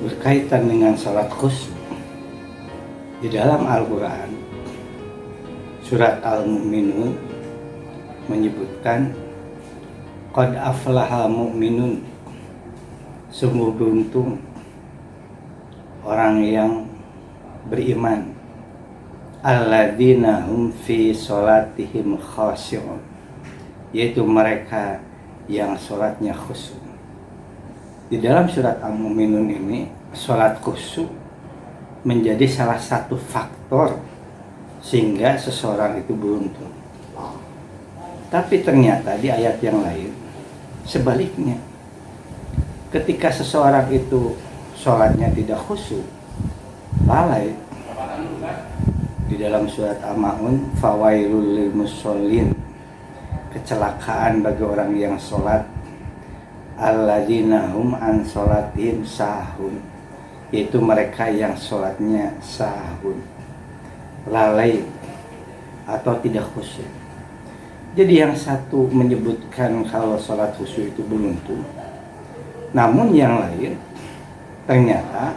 berkaitan dengan salat khusyuk. Di dalam Al-Quran, surat Al-Mu'minun menyebutkan qad aflaha mu'minun, sungguh beruntung orang yang beriman, alladzina hum fi sholatihim khashi'un, yaitu mereka yang sholatnya khusyuk. Di dalam surat Al-Mu'minun ini, sholat khusyuk menjadi salah satu faktor sehingga seseorang itu beruntung. Tapi ternyata di ayat yang lain sebaliknya, ketika seseorang itu sholatnya tidak khusyuk, lalai. Di dalam surat Al-Ma'un, fawailul lil musholin, kecelakaan bagi orang yang sholat, alladzina hum an sholatihim sahun, yaitu mereka yang sholatnya sahun, lalai atau tidak khusyuk. Jadi yang satu menyebutkan kalau sholat khusyuk itu beruntung, namun yang lain ternyata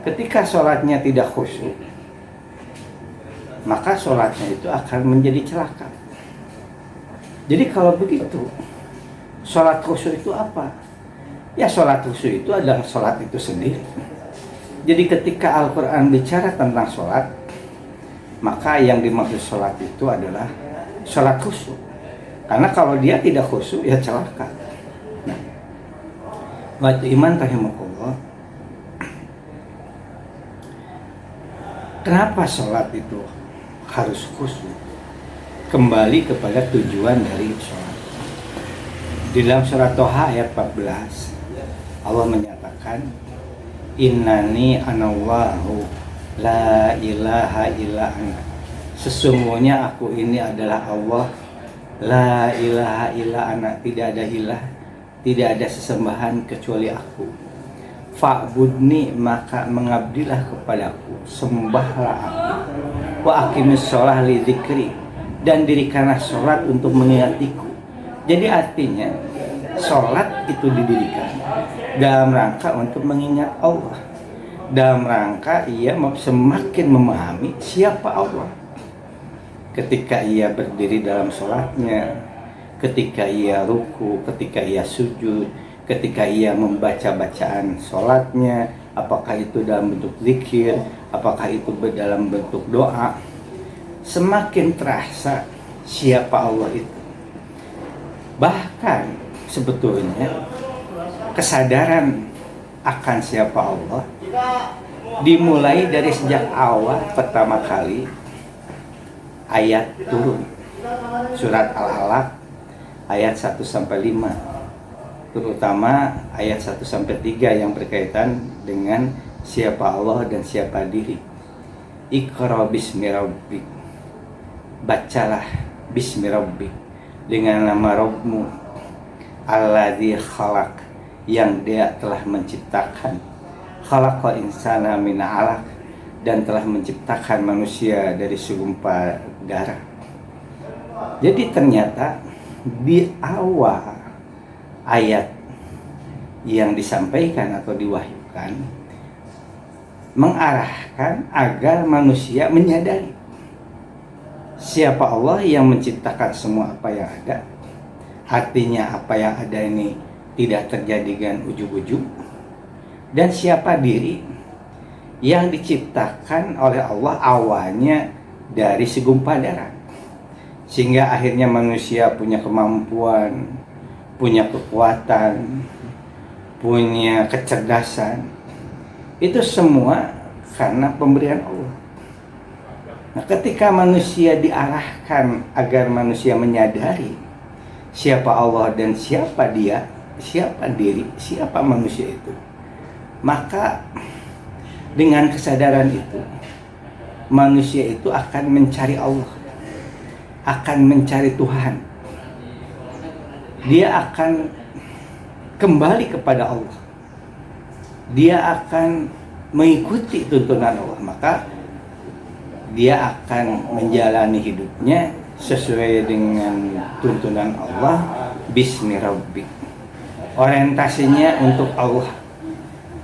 ketika sholatnya tidak khusyuk, maka sholatnya itu akan menjadi celaka. Jadi kalau begitu, sholat khusyuk itu apa? Ya, sholat khusyuk itu adalah sholat itu sendiri. Jadi ketika Al-Quran bicara tentang sholat, maka yang dimaksud sholat itu adalah sholat khusyuk. Karena kalau dia tidak khusyuk, ya celaka. Nah, waktu iman rahimahullah, kenapa sholat itu harus khusyuk? Kembali kepada tujuan dari sholat. Di dalam surat Toha ayat 14, Allah menyatakan, innani anallahu la ilaha illa ana, sesungguhnya aku ini adalah Allah, la ilaha illa ana, tidak ada ilah, tidak ada sesembahan kecuali aku. Fa'budni, maka mengabdilah kepadaku, sembahlah aku. Wa aqimis sholah li dzikri, dan dirikanlah sholat untuk mengingatiku. Jadi artinya sholat itu didirikan dalam rangka untuk mengingat Allah, dalam rangka ia semakin memahami siapa Allah. Ketika ia berdiri dalam sholatnya, ketika ia ruku, ketika ia sujud, ketika ia membaca bacaan sholatnya, apakah itu dalam bentuk zikir, apakah itu dalam bentuk doa, semakin terasa siapa Allah itu. Bahkan sebetulnya kesadaran akan siapa Allah dimulai dari sejak awal pertama kali ayat turun. Surat Al-Alaq ayat 1-5, terutama ayat 1-3 yang berkaitan dengan siapa Allah dan siapa diri. Iqra bismi rabbik, bacalah bismi rabbik, dengan nama Rabbmu, alladzi khalaq, yang dia telah menciptakan, khalaqal insana min 'alaq, dan telah menciptakan manusia dari segumpal darah. Jadi ternyata di awal ayat yang disampaikan atau diwahyukan mengarahkan agar manusia menyadari siapa Allah yang menciptakan semua apa yang ada. Artinya apa yang ada ini tidak terjadi dengan ujug-ujug. Dan siapa diri yang diciptakan oleh Allah awalnya dari segumpal darah, sehingga akhirnya manusia punya kemampuan, punya kekuatan, punya kecerdasan. Itu semua karena pemberian Allah. Nah, ketika manusia diarahkan agar manusia menyadari siapa Allah dan siapa dia, siapa diri, siapa manusia itu, maka dengan kesadaran itu manusia itu akan mencari Allah, akan mencari Tuhan. Dia akan kembali kepada Allah, dia akan mengikuti tuntunan Allah, maka dia akan menjalani hidupnya sesuai dengan tuntunan Allah, bismi rabbik, orientasinya untuk Allah,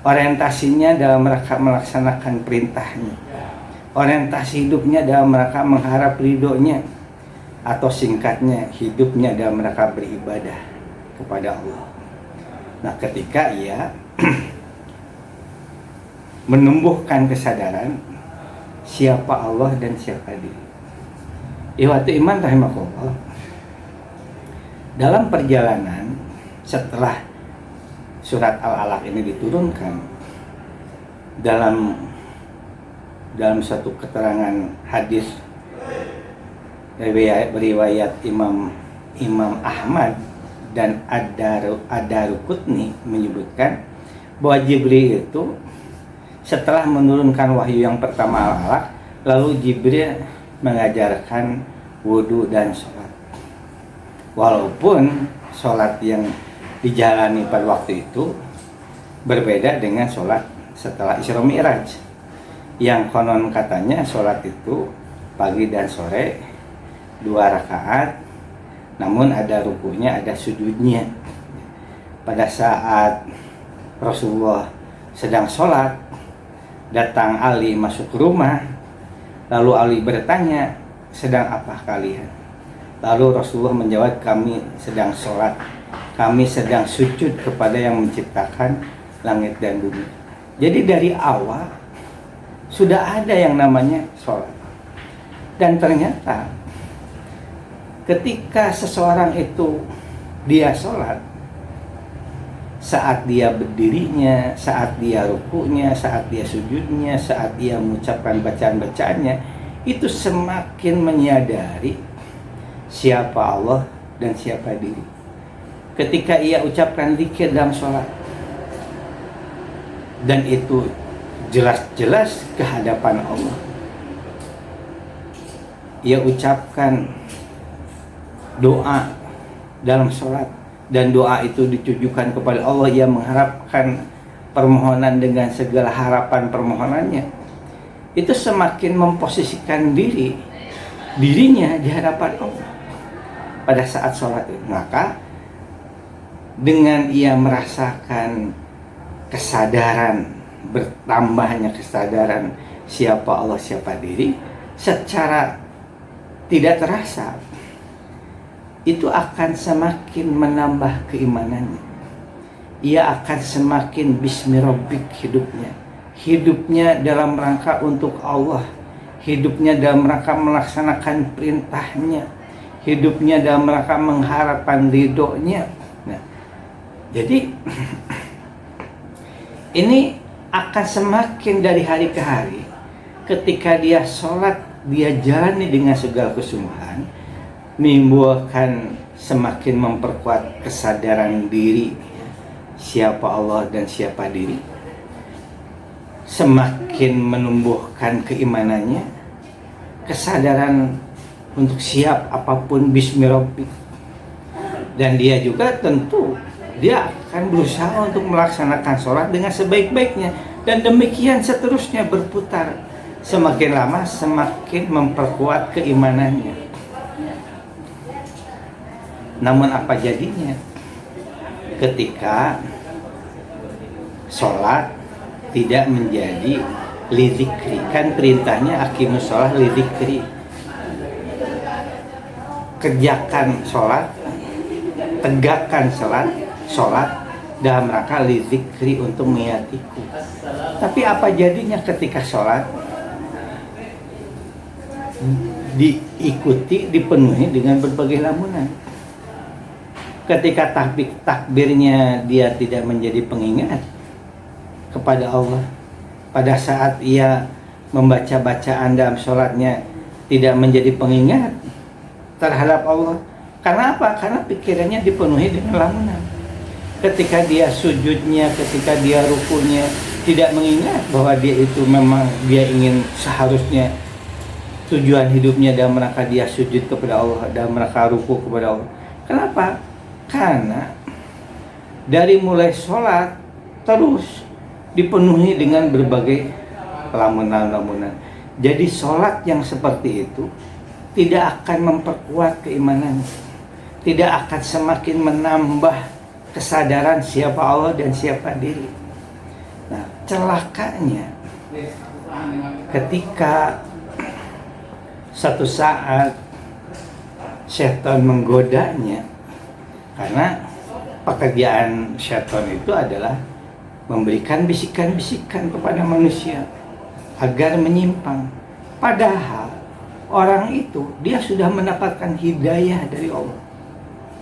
orientasinya dalam rangka melaksanakan perintahnya, orientasi hidupnya dalam rangka mengharap ridhonya, atau singkatnya hidupnya dalam rangka beribadah kepada Allah. Nah, ketika ia menumbuhkan kesadaran siapa Allah dan siapa diri. Ikhwati iman rahimakumullah. Dalam perjalanan setelah surat Al-Alaq ini diturunkan, dalam satu keterangan hadis riwayat Imam Ahmad dan Ad-Daruqutni menyebutkan bahwa Jibril itu setelah menurunkan wahyu yang pertama Al-Alaq, lalu Jibril mengajarkan wudhu dan sholat. Walaupun sholat yang dijalani pada waktu itu berbeda dengan sholat setelah Isra Mi'raj, yang konon katanya sholat itu pagi dan sore 2 rakaat, namun ada rukunya, ada sujudnya. Pada saat Rasulullah sedang sholat, datang Ali masuk ke rumah, lalu Ali bertanya, sedang apa kalian? Lalu Rasulullah menjawab, kami sedang sholat, kami sedang sujud kepada yang menciptakan langit dan bumi. Jadi dari awal sudah ada yang namanya sholat. Dan ternyata ketika seseorang itu dia sholat, saat dia berdirinya, saat dia rukunya, saat dia sujudnya, saat dia mengucapkan bacaan-bacaannya, itu semakin menyadari siapa Allah dan siapa diri. Ketika ia ucapkan zikir dalam sholat, dan itu jelas-jelas kehadapan Allah, ia ucapkan doa dalam sholat, dan doa itu ditujukan kepada Allah, ia mengharapkan permohonan dengan segala harapan permohonannya, itu semakin memposisikan dirinya di hadapan Allah pada saat sholat itu. Maka dengan ia merasakan kesadaran, bertambahnya kesadaran siapa Allah siapa diri, secara tidak terasa itu akan semakin menambah keimanannya. Ia akan semakin bismirabbik hidupnya dalam rangka untuk Allah, hidupnya dalam rangka melaksanakan perintahnya, hidupnya dalam rangka mengharapkan ridhonya. Nah, jadi ini akan semakin dari hari ke hari, ketika dia sholat, dia jalani dengan segala kesungguhan, menimbulkan semakin memperkuat kesadaran diri siapa Allah dan siapa diri, semakin menumbuhkan keimanannya, kesadaran untuk siap apapun bismirabbik. Dan dia juga tentu dia akan berusaha untuk melaksanakan sholat dengan sebaik-baiknya, dan demikian seterusnya berputar. Semakin lama semakin memperkuat keimanannya. Namun apa jadinya ketika sholat tidak menjadi lidzikri? Kan perintahnya aqimus sholat lidzikri, kerjakan sholat, tegakkan sholat dalam rangka lidzikri, untuk mengingatiku. Tapi apa jadinya ketika sholat diikuti, dipenuhi dengan berbagai lamunan? Ketika takbirnya dia tidak menjadi pengingat kepada Allah, pada saat ia membaca bacaan dalam sholatnya tidak menjadi pengingat terhadap Allah. Karena apa? Karena pikirannya dipenuhi dengan lamunan. Ketika dia sujudnya, ketika dia rukunya, tidak mengingat bahwa dia itu memang dia ingin, seharusnya tujuan hidupnya dalam rangka dia sujud kepada Allah, dalam rangka ruku kepada Allah. Kenapa? Karena dari mulai sholat terus dipenuhi dengan berbagai lamunan-lamunan. Jadi sholat yang seperti itu tidak akan memperkuat keimanan, tidak akan semakin menambah kesadaran siapa Allah dan siapa diri. Nah, celakanya ketika satu saat setan menggodanya, karena pekerjaan setan itu adalah memberikan bisikan-bisikan kepada manusia agar menyimpang. Padahal orang itu dia sudah mendapatkan hidayah dari Allah.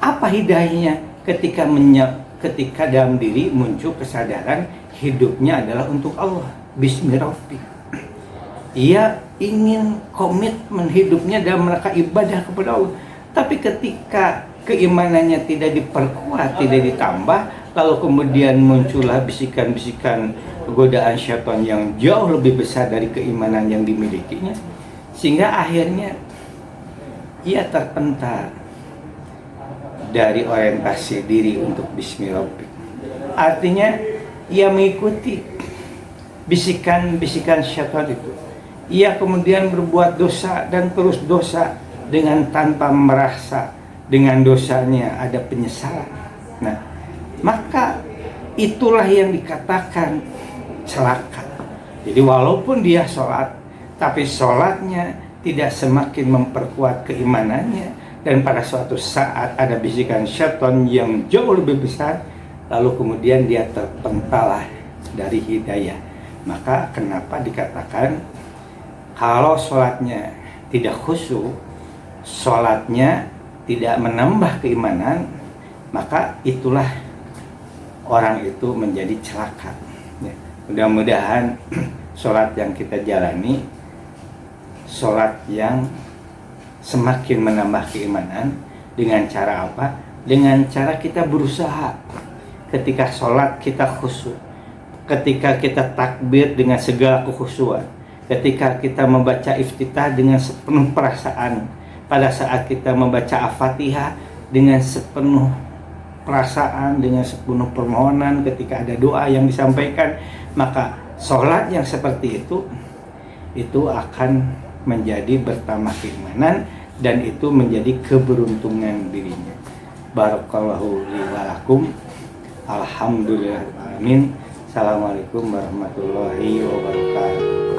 Apa hidayahnya? Ketika dalam diri muncul kesadaran hidupnya adalah untuk Allah. Bismillahirrahmanirrahim. Ia ingin komitmen hidupnya dalam rangka ibadah kepada Allah. Tapi ketika keimanannya tidak diperkuat, tidak ditambah, lalu kemudian muncullah bisikan-bisikan godaan syaitan yang jauh lebih besar dari keimanan yang dimilikinya, sehingga akhirnya ia terpental dari orientasi diri untuk bismillahirrahmanirrahim. Artinya ia mengikuti bisikan-bisikan syaitan itu. Ia kemudian berbuat dosa dan terus dosa dengan tanpa merasa dengan dosanya ada penyesalan. Nah, maka itulah yang dikatakan celaka. Jadi walaupun dia sholat, tapi sholatnya tidak semakin memperkuat keimanannya, dan pada suatu saat ada bisikan syaitan yang jauh lebih besar, lalu kemudian dia terpental dari hidayah. Maka kenapa dikatakan kalau sholatnya tidak khusyuk, sholatnya tidak menambah keimanan, maka itulah orang itu menjadi celaka. Ya, mudah-mudahan sholat yang kita jalani, sholat yang semakin menambah keimanan. Dengan cara apa? Dengan cara kita berusaha. Ketika sholat kita khusyuk, ketika kita takbir dengan segala kekhusyuan, ketika kita membaca iftitah dengan sepenuh perasaan, pada saat kita membaca Al-Fatihah dengan sepenuh perasaan, dengan sepenuh permohonan, ketika ada doa yang disampaikan, maka sholat yang seperti itu akan menjadi bertambah keimanan, dan itu menjadi keberuntungan dirinya. Barakallahu li wa lakum. Alhamdulillah. Amin. Assalamualaikum warahmatullahi wabarakatuh.